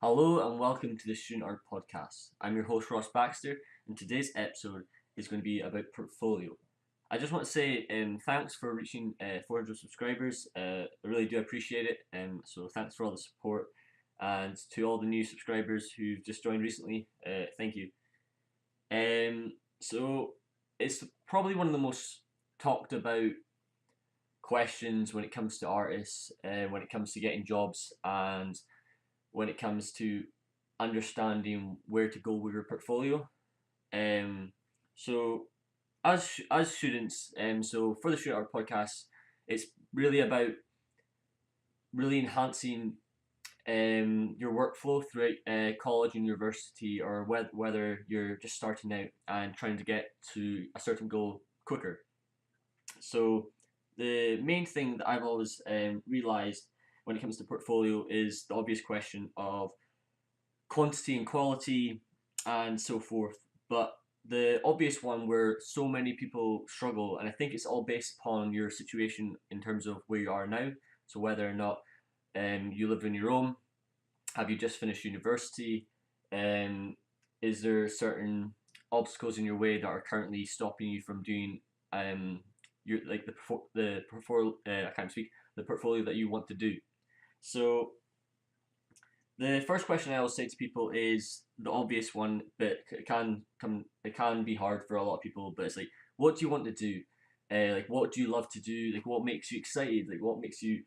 Hello and welcome to the Student Art Podcast. I'm your host Ross Baxter, and today's episode is going to be about portfolio. I just want to say thanks for reaching 400 subscribers. I really do appreciate it, so thanks for all the support. And to all the new subscribers who've just joined recently, thank you. So it's probably one of the most talked about questions when it comes to artists, when it comes to getting jobs, and when it comes to understanding where to go with your portfolio. Um, so as students, so for the Shoot Art podcast, it's really about really enhancing your workflow throughout college and university, or whether you're just starting out and trying to get to a certain goal quicker. So the main thing that I've always realized when it comes to portfolio is the obvious question of quantity and quality and so forth. But the obvious one where so many people struggle, and I think it's all based upon your situation in terms of where you are now. So whether or not you live on your own, have you just finished university, um, is there certain obstacles in your way that are currently stopping you from doing your like the portfolio I can't speak the portfolio that you want to do. So the first question I always say to people is the obvious one, but it can be hard for a lot of people. But it's like, what do you want to do? Like, what do you love to do? Like, what makes you excited? Like, what makes you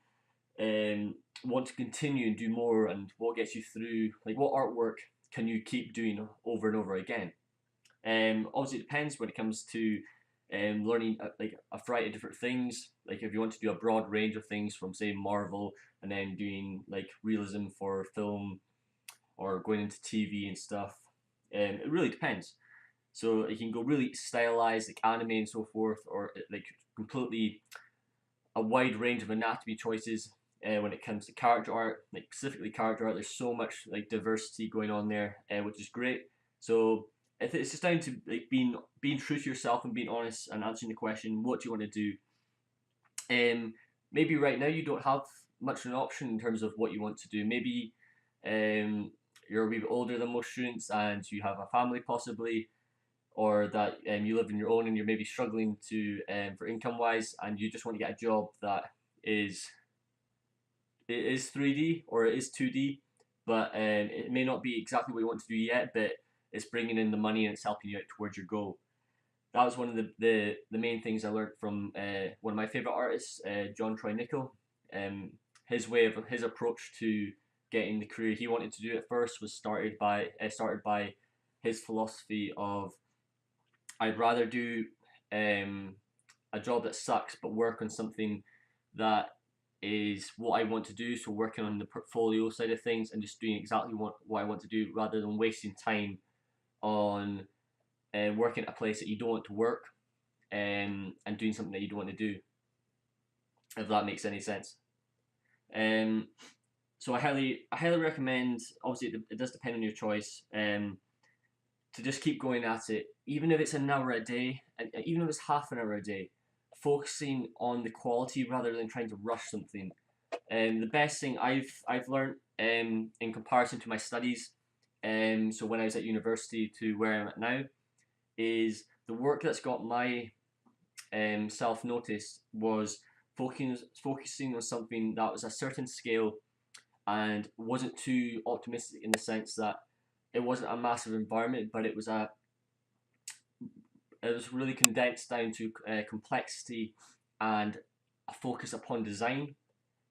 want to continue and do more? And what gets you through? Like, what artwork can you keep doing over and over again? Obviously, it depends when it comes to learning like a variety of different things. Like if you want to do a broad range of things from say Marvel and then doing like realism for film or going into TV and stuff, it really depends. So you can go really stylized like anime and so forth, or like completely a wide range of anatomy choices. When it comes to character art, like specifically character art, there's so much like diversity going on there, which is great. So it's just down to like being true to yourself and being honest and answering the question, what do you want to do? Maybe right now you don't have much of an option in terms of what you want to do. Maybe you're a wee bit older than most students and you have a family possibly, or that you live on your own and you're maybe struggling to for income wise, and you just want to get a job that is it is 3D or it is 2D, but it may not be exactly what you want to do yet, but it's bringing in the money and it's helping you out towards your goal. That was one of the main things I learned from one of my favorite artists, John Troy Nickel. His approach to getting the career he wanted to do at first was started by his philosophy of I'd rather do a job that sucks but work on something that is what I want to do. So working on the portfolio side of things and just doing exactly what I want to do rather than wasting time on working at a place that you don't want to work and doing something that you don't want to do, if that makes any sense. Um, so I highly recommend. Obviously, it does depend on your choice. To just keep going at it, even if it's an hour a day, and even if it's half an hour a day, focusing on the quality rather than trying to rush something. And the best thing I've learned in comparison to my studies, so when I was at university to where I'm at now, is the work that's got my self noticed was focusing on something that was a certain scale and wasn't too optimistic in the sense that it wasn't a massive environment, but it was really condensed down to complexity and a focus upon design.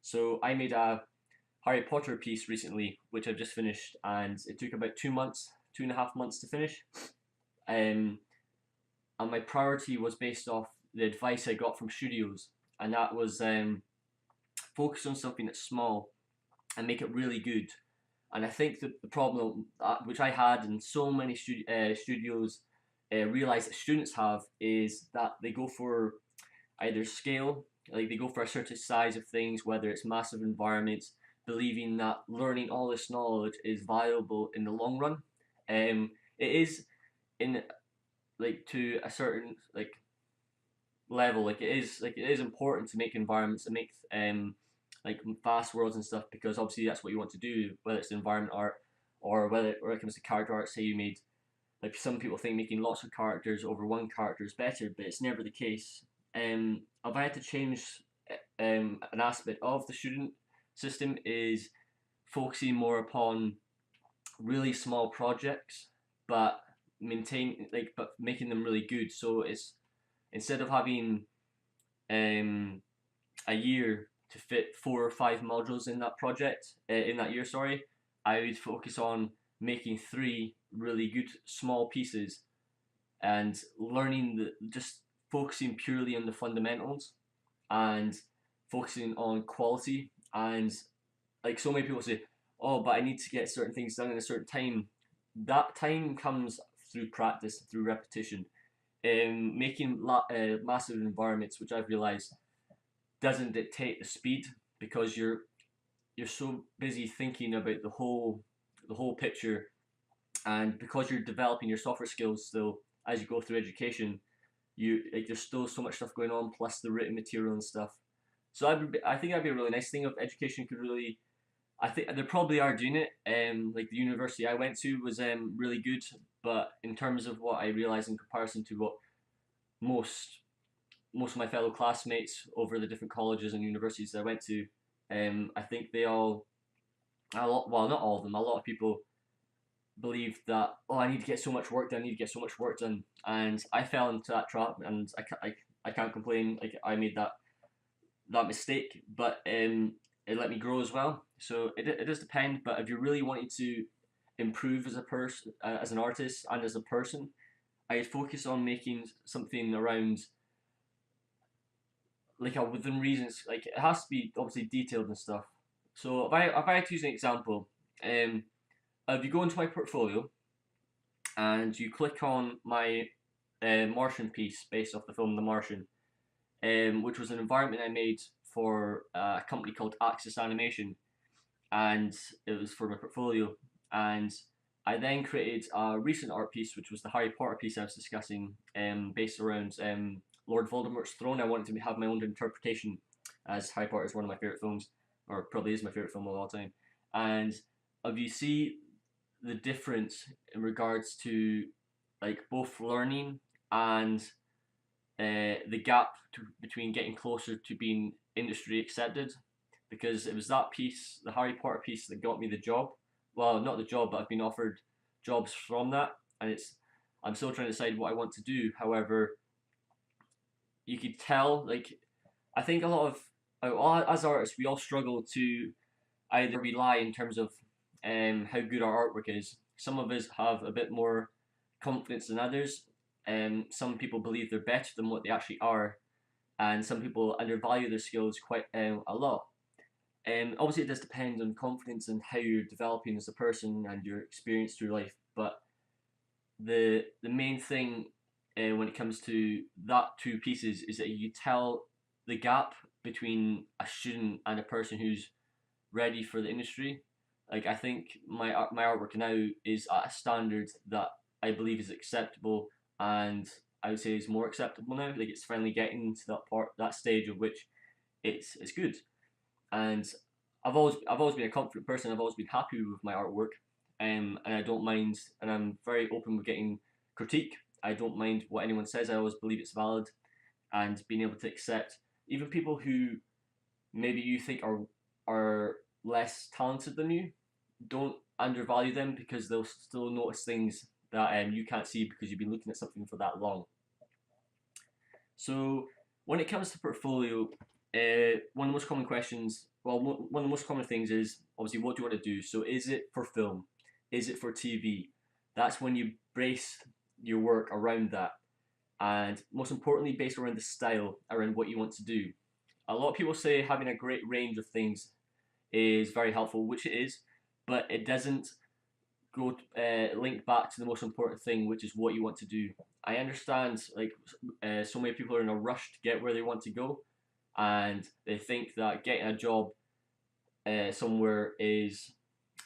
So I made a Harry Potter piece recently, which I've just finished, and it took about 2 months, 2.5 months to finish. Um, and my priority was based off the advice I got from studios, and that was focus on something that's small and make it really good. And I think that the problem which I had and so many studios realize that students have is that they go for either scale, like they go for a certain size of things, whether it's massive environments, believing that learning all this knowledge is valuable in the long run. It is in like to a certain level, like it is important to make environments and make like fast worlds and stuff because obviously that's what you want to do, whether it's environment art. or whether when it comes to character art, say you made, like some people think making lots of characters over one character is better, but it's never the case. If I had to change an aspect of the student system is focusing more upon really small projects, but but making them really good. So it's instead of having um, a year to fit 4 or 5 modules in that project in that year, sorry, I would focus on making 3 really good small pieces and learning just focusing purely on the fundamentals and focusing on quality. And like so many people say, oh, but I need to get certain things done in a certain time. That time comes through practice, through repetition. Making massive environments, which I've realized doesn't dictate the speed, because you're so busy thinking about the whole picture, and because you're developing your software skills still as you go through education, you like there's still so much stuff going on, plus the written material and stuff. So I think that'd be a really nice thing if education could really. I think they probably are doing it. Like the university I went to was really good, but in terms of what I realized in comparison to what most most of my fellow classmates over the different colleges and universities I went to, I think they all, a lot, well, not all of them, a lot of people believe that, oh, I need to get so much work done, I need to get so much work done, and I fell into that trap, and I can't complain. Like I made that mistake, but it let me grow as well. So it does depend. But if you're really wanting to improve as a person, as an artist, and as a person, I'd focus on making something around like a within reasons. Like it has to be obviously detailed and stuff. So if I had to use an example, if you go into my portfolio and you click on my Martian piece based off the film The Martian, which was an environment I made for a company called Axis Animation, and it was for my portfolio. And I then created a recent art piece, which was the Harry Potter piece I was discussing, based around Lord Voldemort's throne. I wanted to have my own interpretation, as Harry Potter is one of my favorite films, or probably is my favorite film of all time. And if you see the difference in regards to like both learning and the gap between getting closer to being industry accepted, because it was that piece, the Harry Potter piece, that got me the job. Well, not the job, but I've been offered jobs from that, and I'm still trying to decide what I want to do. However, you could tell, like, I think a lot of as artists, we all struggle to either rely in terms of how good our artwork is. Some of us have a bit more confidence than others. Some people believe they're better than what they actually are, and some people undervalue their skills quite a lot. Obviously, it does depend on confidence and how you're developing as a person and your experience through life. But the main thing when it comes to that two pieces is that you tell the gap between a student and a person who's ready for the industry. Like I think my artwork now is at a standard that I believe is acceptable, and I would say is more acceptable now. Like it's finally getting to that stage of which it's good. And I've always been a confident person. I've always been happy with my artwork, and I don't mind. And I'm very open with getting critique. I don't mind what anyone says. I always believe it's valid, and being able to accept even people who maybe you think are less talented than you. Don't undervalue them, because they'll still notice things that you can't see because you've been looking at something for that long. So when it comes to portfolio, one of the most common questions, well, one of the most common things is obviously what do you want to do? So is it for film? Is it for TV? That's when you brace your work around that, and most importantly, based around the style, around what you want to do. A lot of people say having a great range of things is very helpful, which it is, but it doesn't go link back to the most important thing, which is what you want to do. I understand, like so many people are in a rush to get where they want to go, and they think that getting a job somewhere is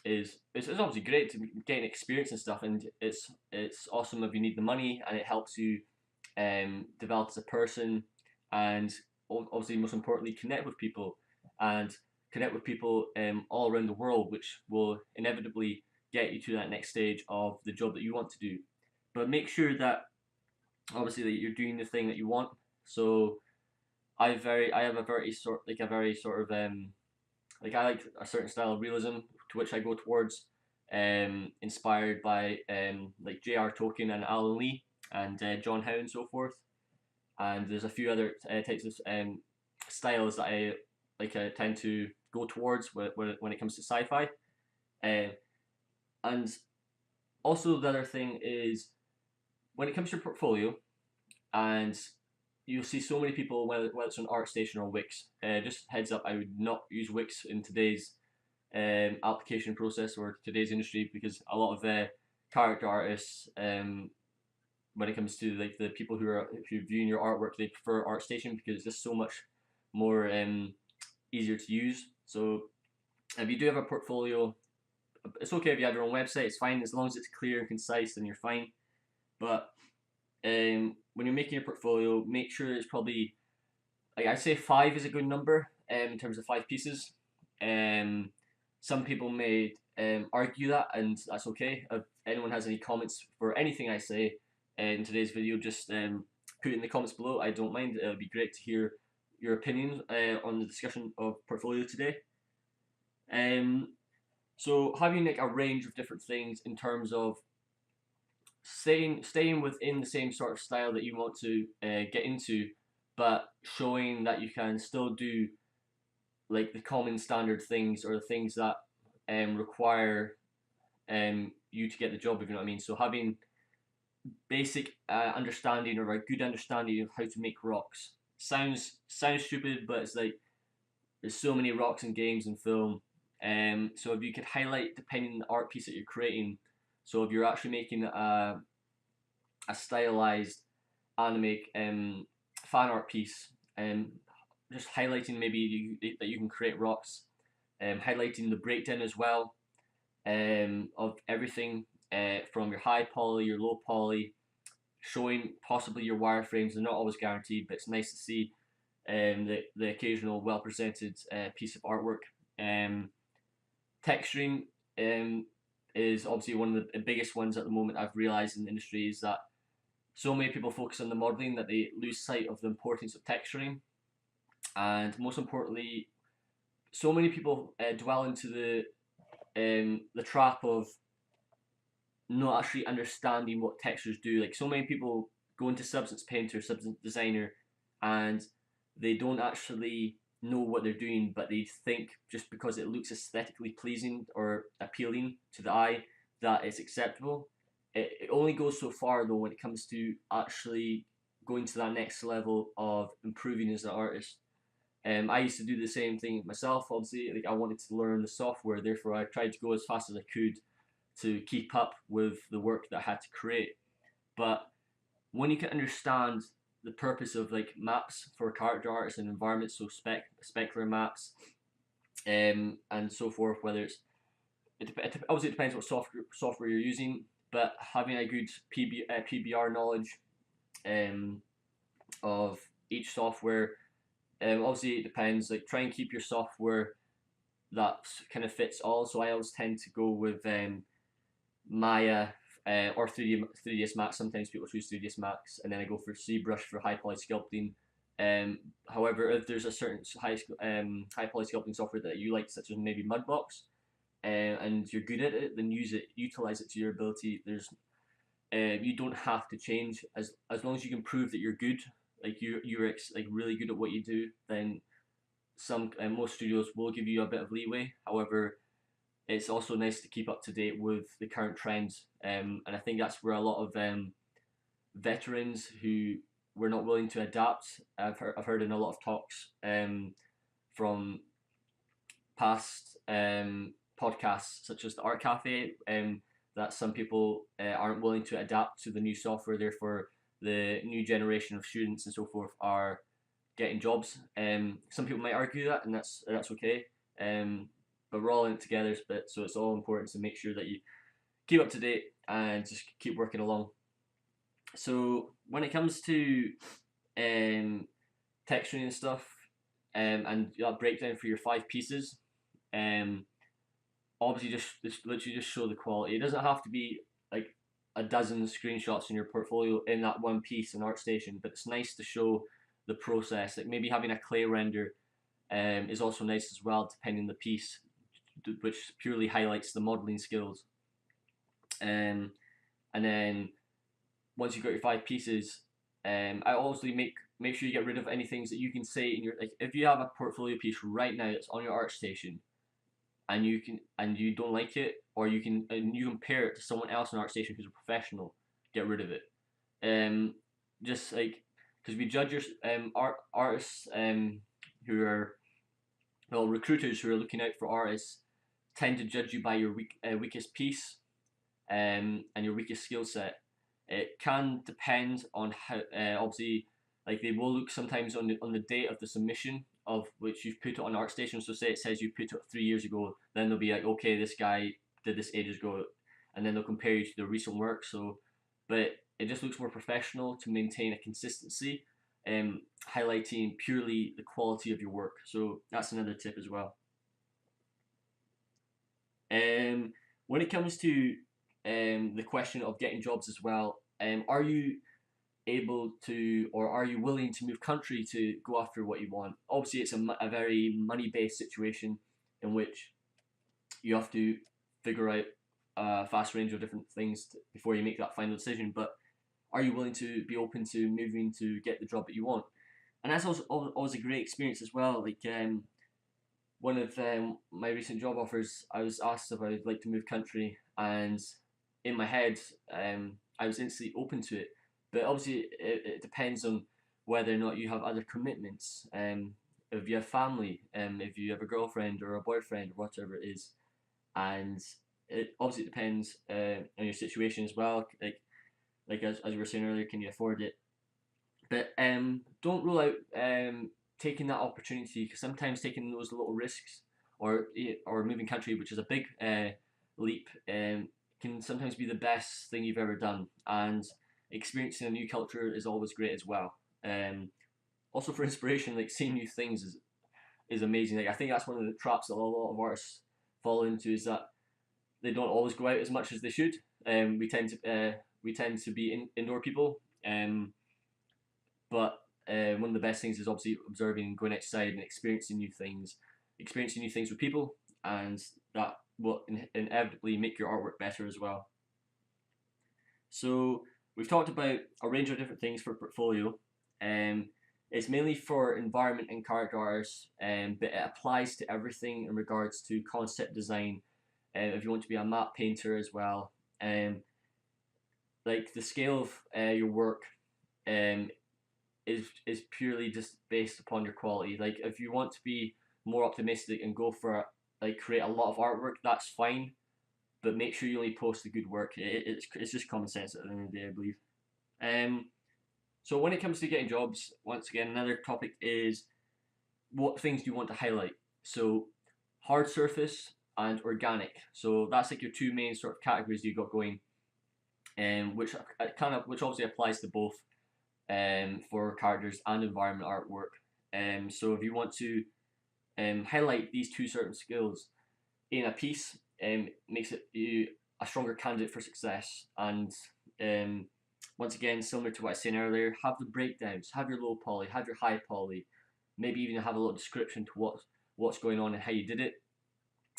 obviously great to gain experience and stuff, and it's awesome if you need the money, and it helps you develop as a person, and obviously most importantly connect with people, and connect with people all around the world, which will inevitably get you to that next stage of the job that you want to do. But make sure that obviously that you're doing the thing that you want. So I have a very sort like a very sort of like I like a certain style of realism to which I go towards, inspired by like J.R. Tolkien and Alan Lee and John Howe and so forth. And there's a few other types of styles that I like tend to go towards when it comes to sci-fi. Uh, and also the other thing is when it comes to your portfolio, and you'll see so many people, whether it's on ArtStation or Wix. Just heads up, I would not use Wix in today's application process or today's industry, because a lot of character artists, when it comes to like the people who are viewing your artwork, they prefer ArtStation because it's just so much more easier to use. So if you do have a portfolio, it's okay if you have your own website. It's fine as long as it's clear and concise, then you're fine. But when you're making your portfolio, make sure it's probably, like I'd say 5 is a good number in terms of 5 pieces. Some people may argue that, and that's okay. If anyone has any comments for anything I say in today's video, just put it in the comments below. I don't mind. It would be great to hear your opinions on the discussion of portfolio today. So having like a range of different things in terms of staying within the same sort of style that you want to get into, but showing that you can still do like the common standard things, or the things that require you to get the job, if you know what I mean. So having basic understanding, or a good understanding of how to make rocks. Sounds stupid, but it's like there's so many rocks in games and film. So if you could highlight, depending on the art piece that you're creating, so if you're actually making a stylized anime fan art piece, just highlighting maybe that you can create rocks, highlighting the breakdown as well, of everything, from your high poly, your low poly, showing possibly your wireframes. They're not always guaranteed, but it's nice to see the occasional well presented piece of artwork. Texturing is obviously one of the biggest ones at the moment. I've realized in the industry is that so many people focus on the modeling that they lose sight of the importance of texturing. And most importantly, so many people dwell into the trap of not actually understanding what textures do. Like so many people go into Substance Painter, Substance Designer, and they don't actually know what they're doing, but they think just because it looks aesthetically pleasing or appealing to the eye that it's acceptable. It only goes so far though when it comes to actually going to that next level of improving as an artist. I used to do the same thing myself. Obviously, like I wanted to learn the software, therefore I tried to go as fast as I could to keep up with the work that I had to create. But when you can understand the purpose of like maps for character artists and environments, so specular maps, and so forth, whether it's obviously it depends what software you're using, but having a good PBR knowledge of each software. Obviously it depends. Like try and keep your software that kind of fits all. So I always tend to go with Maya or 3ds Max. Sometimes people choose 3ds Max, and then I go for ZBrush for high poly sculpting. However, if there's a certain high poly sculpting software that you like, such as maybe Mudbox, and you're good at it, then utilize it to your ability. There's you don't have to change as long as you can prove that you're good. Like you're like really good at what you do, then most studios will give you a bit of leeway. However, it's also nice to keep up to date with the current trends, and I think that's where a lot of veterans who were not willing to adapt. I've heard in a lot of talks from past podcasts such as the Art Cafe, that some people aren't willing to adapt to the new software. Therefore, the new generation of students and so forth are getting jobs. Some people might argue that, and that's okay. But we're all in it together, so it's all important to make sure that you keep up to date and just keep working along. So when it comes to texturing and stuff, and that breakdown for your 5 pieces, obviously just literally just show the quality. It doesn't have to be like a dozen screenshots in your portfolio in that one piece in ArtStation, but it's nice to show the process. Like maybe having a clay render is also nice as well, depending on the piece, which purely highlights the modeling skills. Um, and then once you've got your 5 pieces, I obviously make sure you get rid of any things that you can say in your, like if you have a portfolio piece right now that's on your ArtStation and you don't like it, or you compare it to someone else on ArtStation who's a professional, get rid of it. Um, just like because we judge your artists who are, well, recruiters who are looking out for artists tend to judge you by your weakest piece and your weakest skill set. It can depend on how, obviously, like they will look sometimes on the date of the submission of which you've put it on ArtStation. So say it says you put it 3 years ago, then they'll be like, okay, this guy did this ages ago, and then they'll compare you to the recent work. So, but it just looks more professional to maintain a consistency, highlighting purely the quality of your work. So that's another tip as well. When it comes to the question of getting jobs as well, are you able to, or are you willing to move country to go after what you want? Obviously, it's a very money based situation in which you have to figure out a vast range of different things before you make that final decision. But are you willing to be open to moving to get the job that you want? And that's also always a great experience as well. Like one of my recent job offers, I was asked if I would like to move country, and in my head, I was instantly open to it. But obviously, it depends on whether or not you have other commitments. If you have family, if you have a girlfriend or a boyfriend or whatever it is, and it obviously depends on your situation as well. Like as you were saying earlier, can you afford it? But don't rule out taking that opportunity, because sometimes taking those little risks or moving country, which is a big leap, can sometimes be the best thing you've ever done. And experiencing a new culture is always great as well. Also for inspiration, like seeing new things is amazing. Like I think that's one of the traps that a lot of artists fall into, is that they don't always go out as much as they should. We tend to be indoor people. But one of the best things is obviously observing and going outside and experiencing new things with people, and that will inevitably make your artwork better as well. So we've talked about a range of different things for portfolio. It's mainly for environment and character artists, but it applies to everything in regards to concept design. If you want to be a map painter as well, like the scale of your work um, is purely just based upon your quality. Like if you want to be more optimistic and go for like create a lot of artwork, that's fine, but make sure you only post the good work. It's just common sense at the end of the day, I believe. Um, so when it comes to getting jobs, once again, another topic is what things do you want to highlight. So hard surface and organic. So that's like your two main sort of categories you got going, which obviously applies to both for characters and environment artwork. So if you want to highlight these two certain skills in a piece, makes it you a stronger candidate for success. And once again, similar to what I was saying earlier, have the breakdowns, have your low poly, have your high poly, maybe even have a little description to what's going on and how you did it.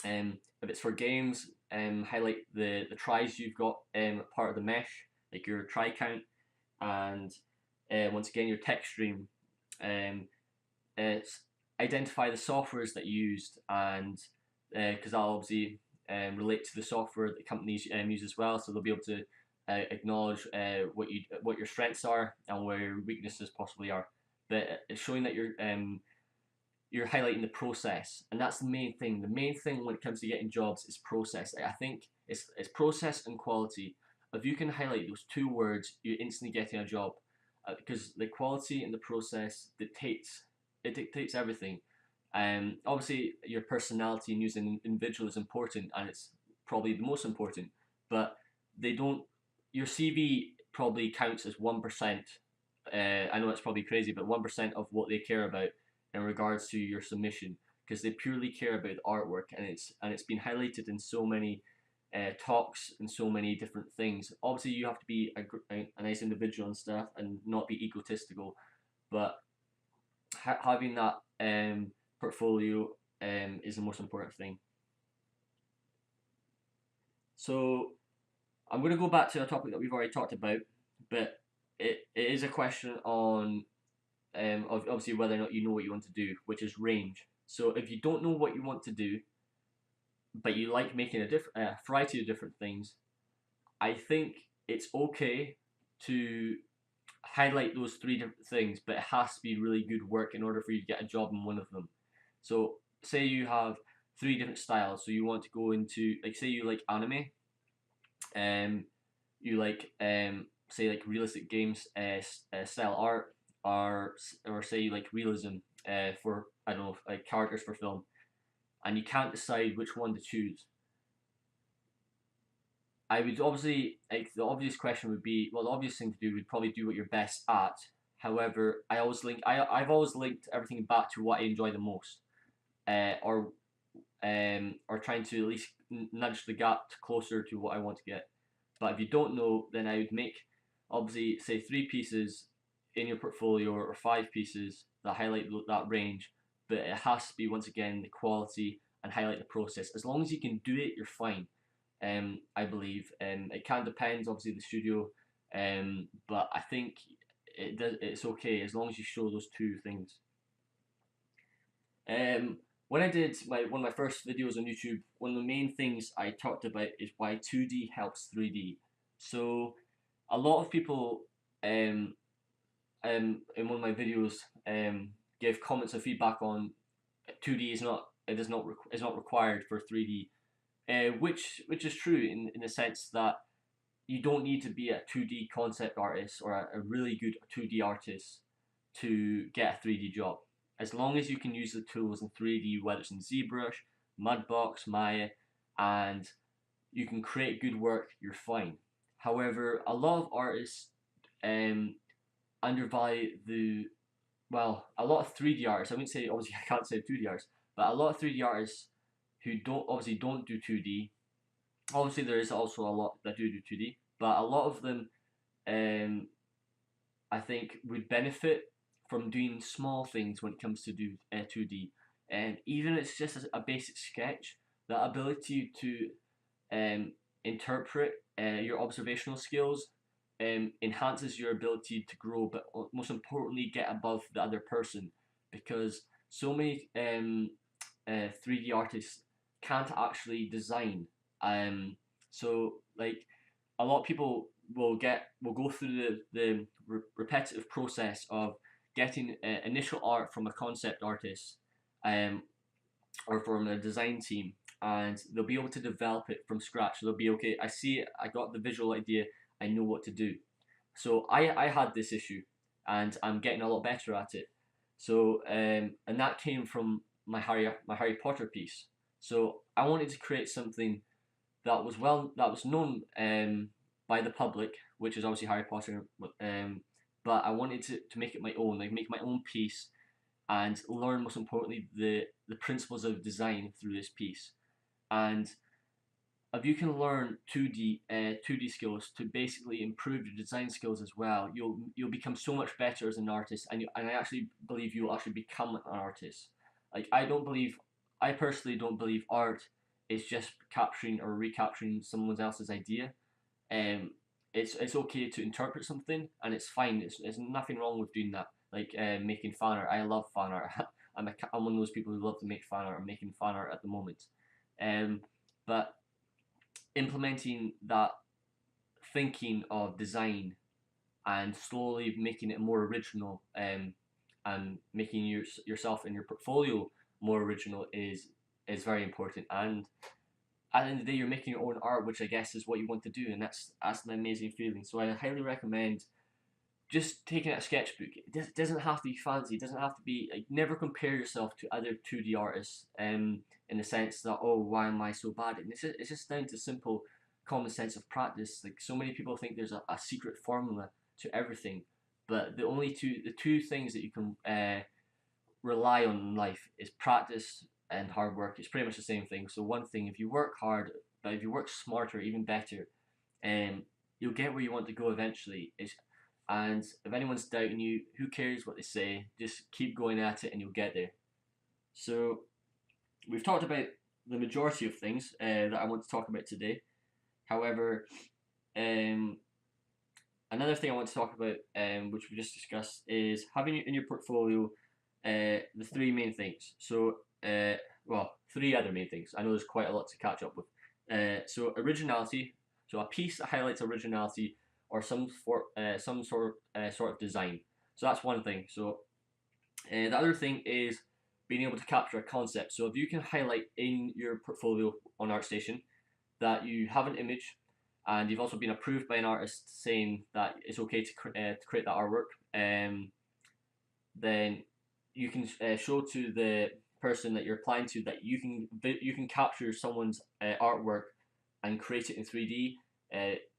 If it's for games, highlight the tries you've got part of the mesh, like your try count, and once again your text stream. It's identify the softwares that you used, and because that'll obviously relate to the software that companies use as well, so they'll be able to acknowledge what your strengths are and where your weaknesses possibly are. But it's showing that you're highlighting the process, and that's the main thing. The main thing when it comes to getting jobs is process. I think it's process and quality. If you can highlight those two words, you're instantly getting a job, because the quality and the process dictates everything. Obviously, your personality and using an individual is important, and it's probably the most important. But they don't. Your CV probably counts as 1%. I know it's probably crazy, but 1% of what they care about in regards to your submission. because they purely care about the artwork, and it's been highlighted in so many talks and so many different things. Obviously, you have to be a nice individual and stuff, and not be egotistical, but having that portfolio is the most important thing. So I'm going to go back to a topic that we've already talked about, but it is a question on obviously whether or not you know what you want to do, which is range. So if you don't know what you want to do, but you like making a variety of different things, I think it's okay to highlight those three different things, but it has to be really good work in order for you to get a job in one of them. So say you have three different styles, so you want to go into, like, say you like anime, you like say like realistic games style art, or say you like realism for, I don't know, like characters for film, and you can't decide which one to choose. I would obviously, like, the obvious question would be, well, the obvious thing to do would probably do what you're best at. However, I've always linked everything back to what I enjoy the most, or trying to at least nudge the gap closer to what I want to get. But if you don't know, then I would make, obviously, say 3 pieces in your portfolio, or 5 pieces that highlight that range. But it has to be, once again, the quality and highlight the process. As long as you can do it, you're fine. I believe. It can depend, obviously, the studio, but I think it's okay as long as you show those 2 things. When I did one of my first videos on YouTube, one of the main things I talked about is why 2D helps 3D. So a lot of people in one of my videos gave comments and feedback on 2D is not required for 3D, which is true in the sense that you don't need to be a 2D concept artist or a really good 2D artist to get a 3D job. As long as you can use the tools in 3D, whether it's in ZBrush, Mudbox, Maya, and you can create good work, you're fine. However, a lot of artists undervalue a lot of 3D artists, I wouldn't say, obviously I can't say 2D artists, but a lot of 3D artists who don't do 2D. Obviously, there is also a lot that do 2D, but a lot of them, I think, would benefit from doing small things when it comes to do 2D. And even if it's just a basic sketch, the ability to interpret your observational skills enhances your ability to grow, but most importantly, get above the other person, because so many 3D artists can't actually design. So like a lot of people will go through the repetitive process of getting initial art from a concept artist, or from a design team, and they'll be able to develop it from scratch. They'll be okay. I see it. I got the visual idea. I know what to do. So I had this issue, and I'm getting a lot better at it. So and that came from my Harry Potter piece. So I wanted to create something that was known by the public, which is obviously Harry Potter. But I wanted to make it my own, like make my own piece, and learn, most importantly, the principles of design through this piece. And if you can learn 2D skills to basically improve your design skills as well, you'll become so much better as an artist, and I actually believe you'll actually become an artist. Like I personally don't believe art is just capturing or recapturing someone else's idea. Um, it's okay to interpret something, and it's fine. It's nothing wrong with doing that. Like making fan art. I love fan art. I'm one of those people who love to make fan art. I'm making fan art at the moment. But implementing that thinking of design and slowly making it more original, and making yourself and your portfolio more original is very important. And at the end of the day, you're making your own art, which I guess is what you want to do, and that's an amazing feeling. So I highly recommend just taking out a sketchbook. It doesn't have to be fancy. It doesn't have to be, like, never compare yourself to other 2D artists, in the sense that, oh, why am I so bad? And it's just down to simple common sense of practice. Like, so many people think there's a secret formula to everything, but the two things that you can rely on in life is practice and hard work, it's pretty much the same thing. So one thing, if you work hard, but if you work smarter, even better, you'll get where you want to go eventually. And if anyone's doubting you, who cares what they say? Just keep going at it, and you'll get there. So we've talked about the majority of things that I want to talk about today. However, um, another thing I want to talk about, which we just discussed, is having in your portfolio the three main things. So, well, three other main things. I know there's quite a lot to catch up with. So originality. So a piece that highlights originality or some sort of design. So that's one thing. So the other thing is being able to capture a concept. So if you can highlight in your portfolio on ArtStation that you have an image and you've also been approved by an artist saying that it's okay to create that artwork, then you can show to the person that you're applying to that you can capture someone's artwork and create it in 3D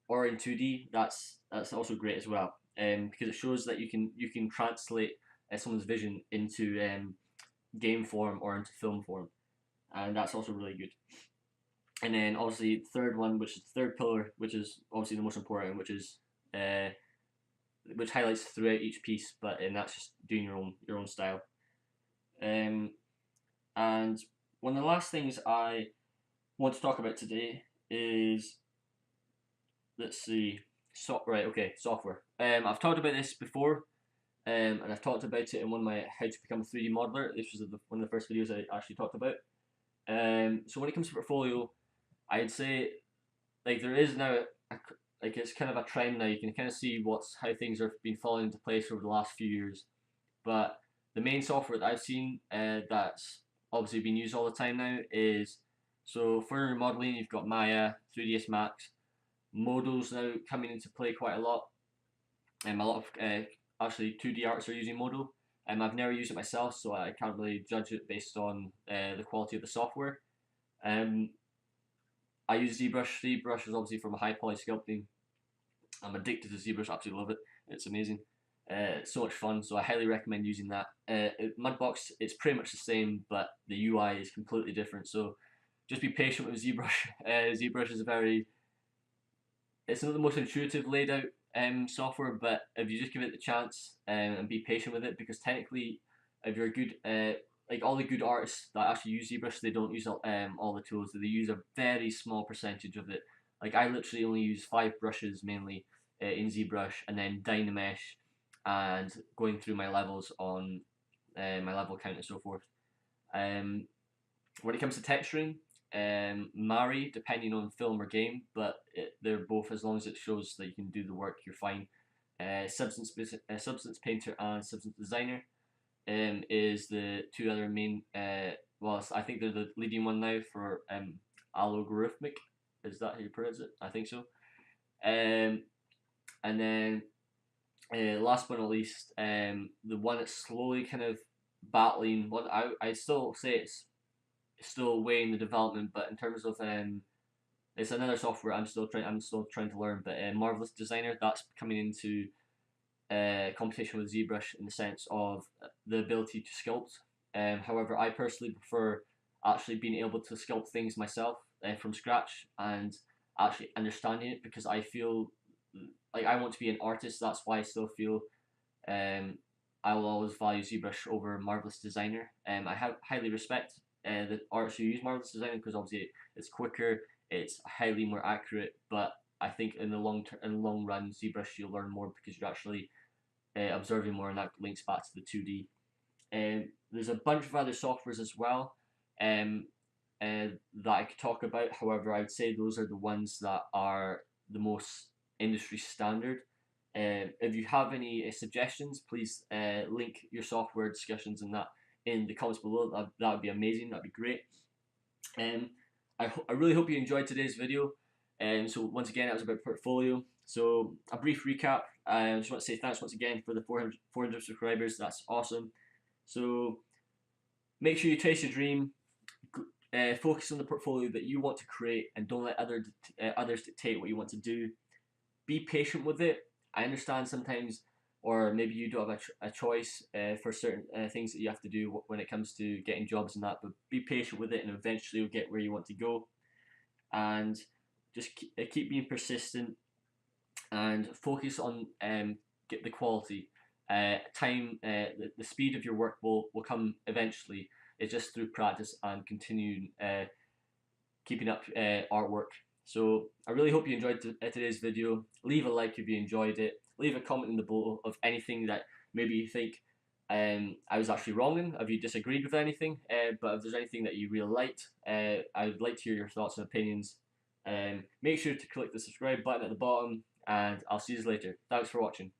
or in 2D. That's also great as well, because it shows that you can translate someone's vision into game form or into film form, and that's also really good. And then obviously the third one, which is the third pillar, which is obviously the most important, which is which highlights throughout each piece, and that's just doing your own style. And one of the last things I want to talk about today is, let's see, software. I've talked about this before, and I've talked about it in one of my How to Become a 3D Modeler. This was one of the first videos I actually talked about. So when it comes to portfolio, I'd say like there is now like it's kind of a trend now. You can kind of see how things have been falling into place over the last few years. But the main software that I've seen that's obviously being used all the time now is, so for modeling you've got Maya, 3ds Max, Modal's now coming into play quite a lot. A lot of actually 2D artists are using Modal. I've never used it myself, so I can't really judge it based on the quality of the software. I use ZBrush. ZBrush is obviously from a high poly sculpting. I'm addicted to ZBrush, absolutely love it. It's amazing. It's so much fun, so I highly recommend using that. Mudbox, it's pretty much the same, but the UI is completely different. So just be patient with ZBrush. ZBrush is it's not the most intuitive laid out software, but if you just give it the chance and be patient with it, because technically, if you're a good like all the good artists that actually use ZBrush, they don't use all the tools. They use a very small percentage of it. Like I literally only use 5 brushes mainly in ZBrush, and then Dynamesh, and going through my levels on my level count and so forth. When it comes to texturing, marry depending on film or game, but they're both, as long as it shows that you can do the work, you're fine. Substance Painter and Substance Designer is the two other main. Well, I think they're the leading one now for algorithmic. Is that how you pronounce it? I think so. And then last but not least, the one that's slowly kind of battling. What I still say it's still way in the development, but in terms of it's another software I'm still trying to learn. But Marvelous Designer, that's coming into competition with ZBrush in the sense of the ability to sculpt. However, I personally prefer actually being able to sculpt things myself from scratch and actually understanding it, because I feel like I want to be an artist. That's why I still feel I will always value ZBrush over Marvelous Designer. I highly respect the artists who use Marvelous Designer, because obviously it's quicker, it's highly more accurate, but I think in the long run, ZBrush you'll learn more because you're actually observing more, and that links back to the 2D. There's a bunch of other softwares as well that I could talk about. However, I would say those are the ones that are the most industry standard. If you have any suggestions, please link your software discussions and that in the comments below. That would be amazing. That'd be great. I really hope you enjoyed today's video. So once again, that was about portfolio. So a brief recap. I just want to say thanks once again for the 400 subscribers. That's awesome. So make sure you chase your dream. Focus on the portfolio that you want to create, and don't let others dictate what you want to do. Be patient with it. I understand sometimes or maybe you don't have a choice for certain things that you have to do when it comes to getting jobs and that. But be patient with it, and eventually you'll get where you want to go. And just keep being persistent and focus on get the quality. The speed of your work will come eventually. It's just through practice and continuing keeping up artwork. So I really hope you enjoyed today's video. Leave a like if you enjoyed it. Leave a comment in the below of anything that maybe you think I was actually wrong in, if you disagreed with anything. But if there's anything that you really liked, I would like to hear your thoughts and opinions. Make sure to click the subscribe button at the bottom, and I'll see you later. Thanks for watching.